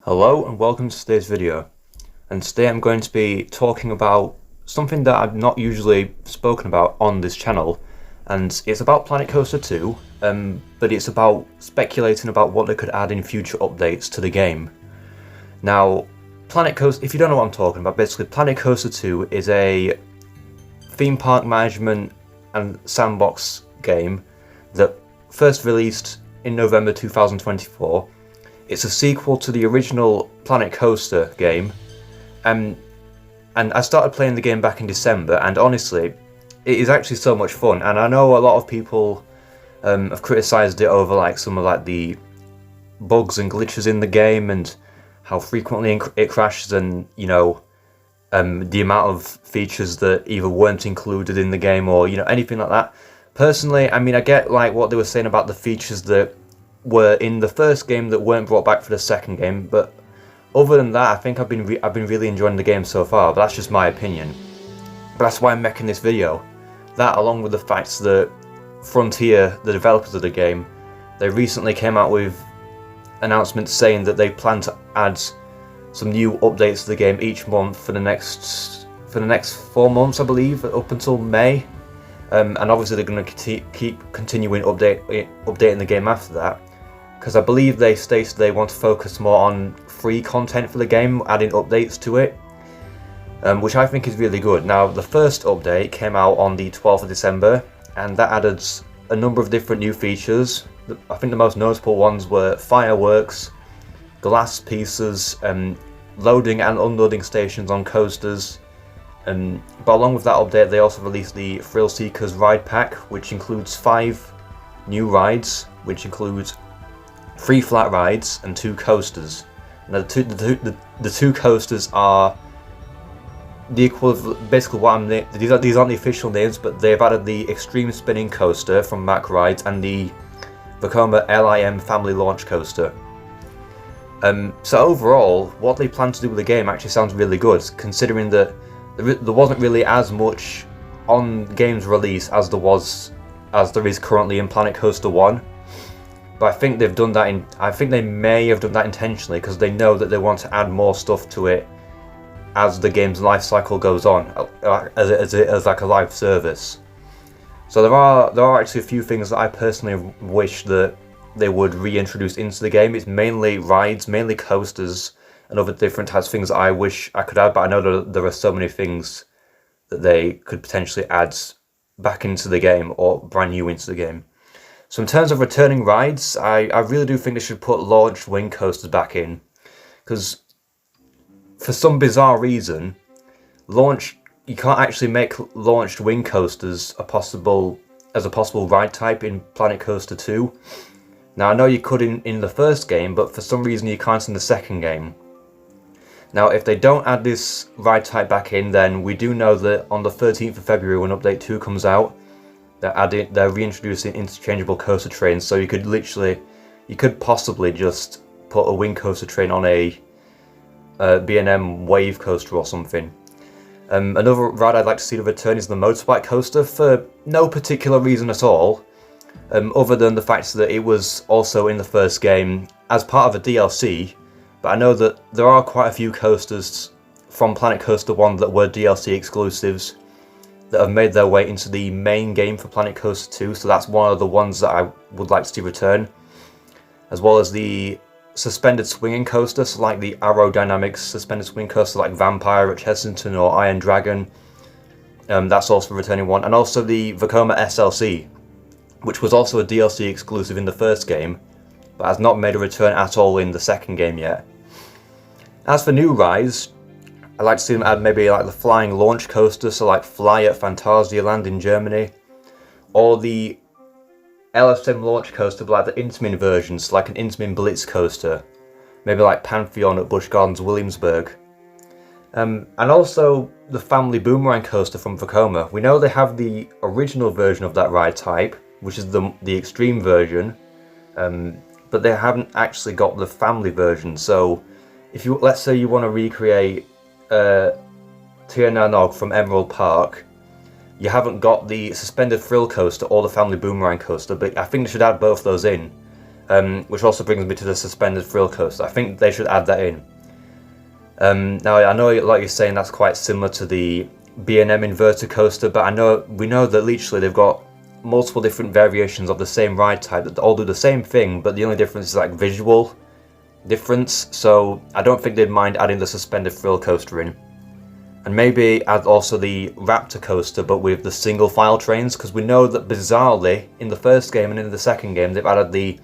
Hello and welcome to today's video, and today I'm going to be talking about something that I've not usually spoken about on this channel, and it's about Planet Coaster 2, but it's about speculating about what they could add in future updates to the game. Now, Planet Coaster, if you don't know what I'm talking about, basically Planet Coaster 2 is a theme park management and sandbox game that first released in November 2024. It's a sequel to the original Planet Coaster game, and I started playing the game back in December, and honestly, it is actually so much fun. And I know a lot of people have criticised it over some of the bugs and glitches in the game and how frequently it crashes, and the amount of features that either weren't included in the game or anything like that. Personally, I mean, I get what they were saying about the features that were in the first game that weren't brought back for the second game, but other than that, I think I've been really enjoying the game so far. But that's just my opinion. But that's why I'm making this video. That, along with the fact that Frontier, the developers of the game, they recently came out with announcements saying that they plan to add some new updates to the game each month for the next 4 months, I believe, up until May. And obviously they're going to keep continuing updating the game after that, because I believe they stated they want to focus more on free content for the game, adding updates to it, which I think is really good. Now, the first update came out on the 12th of December, and that added a number of different new features. I think the most notable ones were fireworks, glass pieces, loading and unloading stations on coasters. But along with that update, they also released the Thrill Seekers Ride Pack, which includes 5 new rides, which includes 3 flat rides and 2 coasters. Now, the two coasters are the equivalent, basically these aren't the official names, but they've added the Extreme Spinning Coaster from Mack Rides and the Vekoma LIM Family Launch Coaster. So overall, what they plan to do with the game actually sounds really good, considering that there wasn't really as much on game's release as there is currently in Planet Coaster 1. But I think they've done that I think they may have done that intentionally, because they know that they want to add more stuff to it as the game's life cycle goes on, as like a live service. So there are actually a few things that I personally wish that they would reintroduce into the game. It's mainly rides, mainly coasters, and other different types of things that I wish I could add, but I know that there are so many things that they could potentially add back into the game or brand new into the game. So in terms of returning rides, I really do think they should put launched wing coasters back in, because for some bizarre reason, you can't actually make launched wing coasters as a possible ride type in Planet Coaster 2. Now, I know you could in the first game, but for some reason you can't in the second game. Now, if they don't add this ride type back in, then we do know that on the 13th of February, when Update 2 comes out, they're reintroducing interchangeable coaster trains, so you could possibly just put a wing coaster train on a B&M wave coaster or something. Another ride I'd like to see to return is the motorbike coaster, for no particular reason at all, other than the fact that it was also in the first game as part of a DLC. But I know that there are quite a few coasters from Planet Coaster 1 that were DLC exclusives that have made their way into the main game for Planet Coaster 2, so that's one of the ones that I would like to see return. As well as the suspended swinging coaster, so like the aerodynamics suspended swinging coaster like Vampire at Chessington or Iron Dragon. That's also a returning one. And also the Vekoma SLC, which was also a DLC exclusive in the first game, but has not made a return at all in the second game yet. As for new rides, I'd like to see them add maybe like the flying launch coaster, so like Fly at Phantasialand in Germany, or the LSM launch coaster, but like the Intamin versions, like an Intamin Blitz coaster, maybe like Pantheon at Busch Gardens Williamsburg. And also the Family Boomerang coaster from Vekoma. We know they have the original version of that ride type, which is the extreme version, but they haven't actually got the family version. So if let's say you want to recreate Tir Na Nog from Emerald Park, you haven't got the suspended thrill coaster or the family boomerang coaster, but I think they should add both those in. which also brings me to the suspended thrill coaster. I think they should add that in. Now I know, like you're saying, that's quite similar to the B&M inverter coaster, but we know that literally they've got multiple different variations of the same ride type that all do the same thing, but the only difference is like visual difference. So I don't think they'd mind adding the suspended thrill coaster in, and maybe add also the Raptor coaster, but with the single file trains, because we know that bizarrely in the first game and in the second game they've added the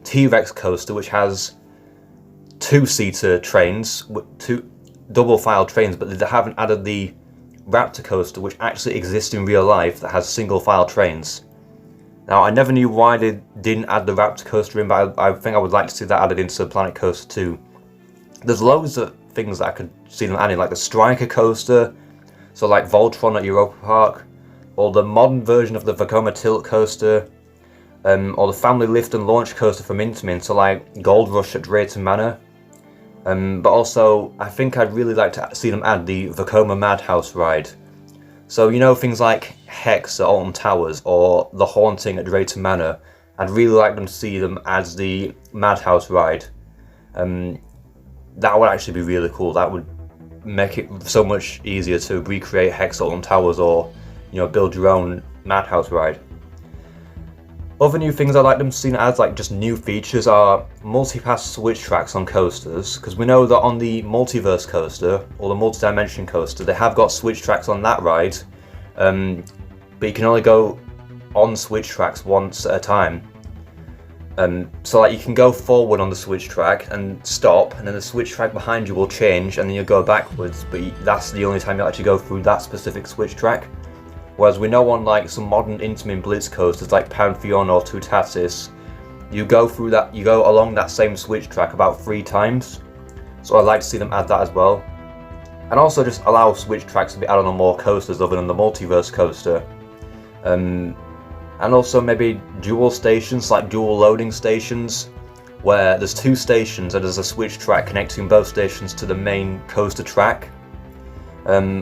T-Rex coaster, which has two-seater trains, two double file trains, but they haven't added the Raptor coaster, which actually exists in real life, that has single file trains. Now I never knew why they didn't add the Raptor coaster in, but I think I would like to see that added into Planet Coaster 2. There's loads of things that I could see them adding, like the Striker coaster, so like Voltron at Europa Park, or the modern version of the Vekoma Tilt coaster, or the Family Lift and Launch coaster from Intamin, so like Gold Rush at Drayton Manor. But also, I think I'd really like to see them add the Vekoma Madhouse ride. So, you know, things like Hex at Alton Towers or The Haunting at Drayton Manor, I'd really like them to see them as the Madhouse ride. That would actually be really cool. That would make it so much easier to recreate Hex at Alton Towers, or, you know, build your own Madhouse ride. Other new things I'd like them to see as, like just new features, are multi-pass switch tracks on coasters, because we know that on the Multiverse coaster, or the Multi-Dimension coaster, they have got switch tracks on that ride, but you can only go on switch tracks once at a time. So like you can go forward on the switch track and stop, and then the switch track behind you will change, and then you'll go backwards, but that's the only time you'll actually go through that specific switch track. Whereas we know on like some modern Intamin Blitz coasters like Pantheon or Tutatis, you go along that same switch track about 3 times. So I'd like to see them add that as well. And also just allow switch tracks to be added on more coasters other than the Multiverse coaster. And also maybe dual stations, like dual loading stations, where there's 2 stations and there's a switch track connecting both stations to the main coaster track.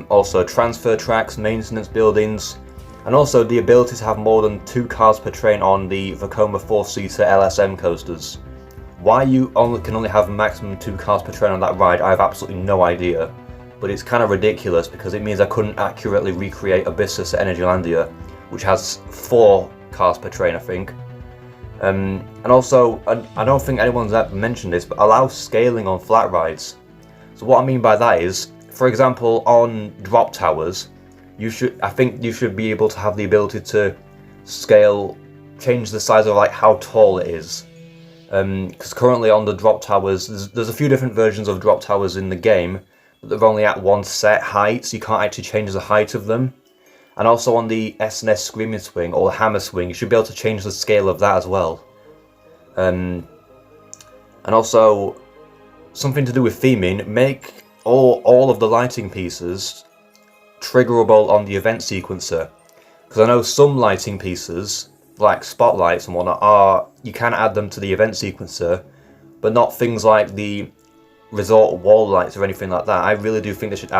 Also transfer tracks, maintenance buildings, and also the ability to have more than 2 cars per train on the Vekoma 4-seater LSM coasters. Why you can only have maximum 2 cars per train on that ride, I have absolutely no idea, but it's kind of ridiculous because it means I couldn't accurately recreate Abyssus at Energylandia, which has 4 cars per train, I think. And also, I don't think anyone's ever mentioned this, but allow scaling on flat rides. So what I mean by that is, for example, on drop towers, I think you should be able to have the ability to scale, change the size of like how tall it is. Because currently on the drop towers, there's a few different versions of drop towers in the game, but they're only at one set height, so you can't actually change the height of them. And also on the S&S Screaming Swing or the Hammer Swing, you should be able to change the scale of that as well. And also, something to do with theming, make all of the lighting pieces triggerable on the event sequencer, because I know some lighting pieces, like spotlights and whatnot, you can add them to the event sequencer, but not things like the resort wall lights or anything like that. I really do think they should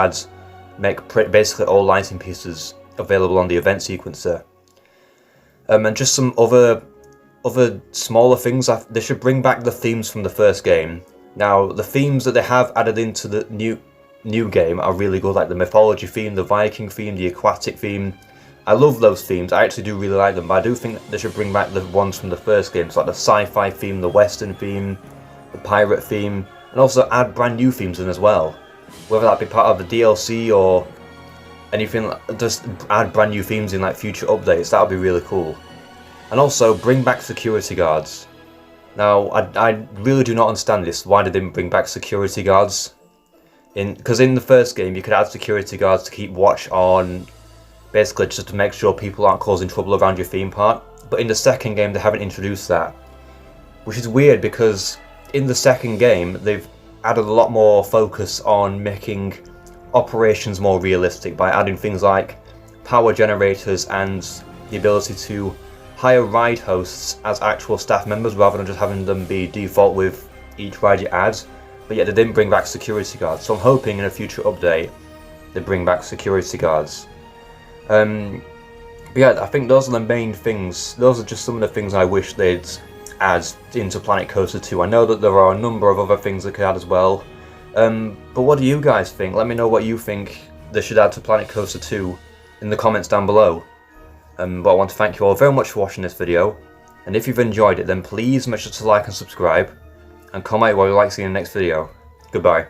make basically all lighting pieces available on the event sequencer. And just some other smaller things, they should bring back the themes from the first game. Now, the themes that they have added into the new game are really good, like the mythology theme, the Viking theme, the aquatic theme. I love those themes, I actually do really like them, but I do think they should bring back the ones from the first game, so like the sci-fi theme, the western theme, the pirate theme, and also add brand new themes in as well. Whether that be part of the DLC or anything, just add brand new themes in like future updates, that would be really cool. And also, bring back security guards. Now, I really do not understand this, why they didn't bring back security guards. Because in the first game, you could add security guards to keep watch on, basically just to make sure people aren't causing trouble around your theme park. But in the second game, they haven't introduced that. Which is weird, because in the second game, they've added a lot more focus on making operations more realistic by adding things like power generators and the ability to hire ride hosts as actual staff members rather than just having them be default with each ride you add. But yet they didn't bring back security guards, so I'm hoping in a future update they bring back security guards. But yeah, I think those are the main things. Those are just some of the things I wish they'd add into Planet Coaster 2. I know that there are a number of other things they could add as well. But what do you guys think? Let me know what you think they should add to Planet Coaster 2 in the comments down below. But I want to thank you all very much for watching this video. And if you've enjoyed it, then please make sure to like and subscribe. And comment what you'd like to see in the next video. Goodbye.